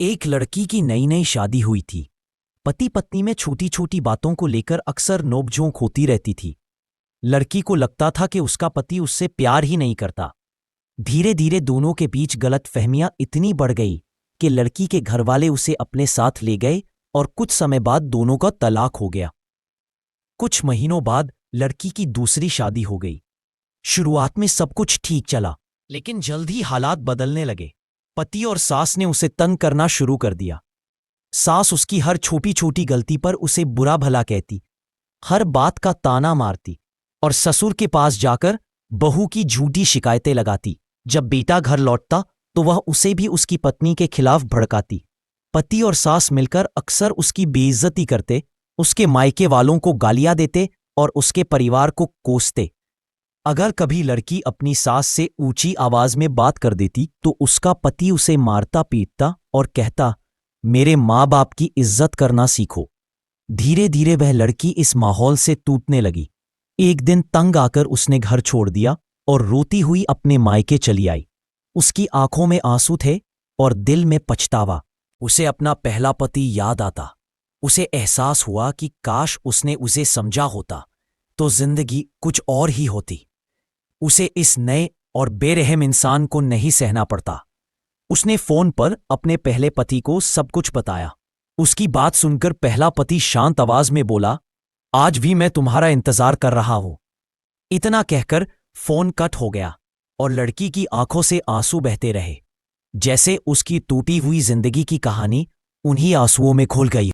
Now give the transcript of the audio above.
एक लड़की की नई नई शादी हुई थी। पति पत्नी में छोटी छोटी बातों को लेकर अक्सर नोकझोंक होती रहती थी। लड़की को लगता था कि उसका पति उससे प्यार ही नहीं करता। धीरे धीरे दोनों के बीच गलतफहमियां इतनी बढ़ गई कि लड़की के घरवाले उसे अपने साथ ले गए और कुछ समय बाद दोनों का तलाक हो गया। कुछ महीनों बाद लड़की की दूसरी शादी हो गई। शुरुआत में सब कुछ ठीक चला, लेकिन जल्द ही हालात बदलने लगे। पति और सास ने उसे तंग करना शुरू कर दिया। सास उसकी हर छोटी छोटी गलती पर उसे बुरा भला कहती, हर बात का ताना मारती और ससुर के पास जाकर बहू की झूठी शिकायतें लगाती। जब बेटा घर लौटता तो वह उसे भी उसकी पत्नी के खिलाफ भड़काती। पति और सास मिलकर अक्सर उसकी बेइज्जती करते, उसके मायके वालों को गालियां देते और उसके परिवार को कोसते। अगर कभी लड़की अपनी सास से ऊंची आवाज में बात कर देती तो उसका पति उसे मारता पीटता और कहता, मेरे माँ बाप की इज्जत करना सीखो। धीरे धीरे वह लड़की इस माहौल से टूटने लगी। एक दिन तंग आकर उसने घर छोड़ दिया और रोती हुई अपने मायके चली आई। उसकी आंखों में आंसू थे और दिल में पछतावा। उसे अपना पहला पति याद आता। उसे एहसास हुआ कि काश उसने उसे समझा होता तो जिंदगी कुछ और ही होती। उसे इस नए और बेरहम इंसान को नहीं सहना पड़ता। उसने फोन पर अपने पहले पति को सब कुछ बताया। उसकी बात सुनकर पहला पति शांत आवाज में बोला, आज भी मैं तुम्हारा इंतजार कर रहा हूं। इतना कहकर फोन कट हो गया और लड़की की आंखों से आंसू बहते रहे, जैसे उसकी टूटी हुई जिंदगी की कहानी उन्हीं आंसुओं में घुल गई।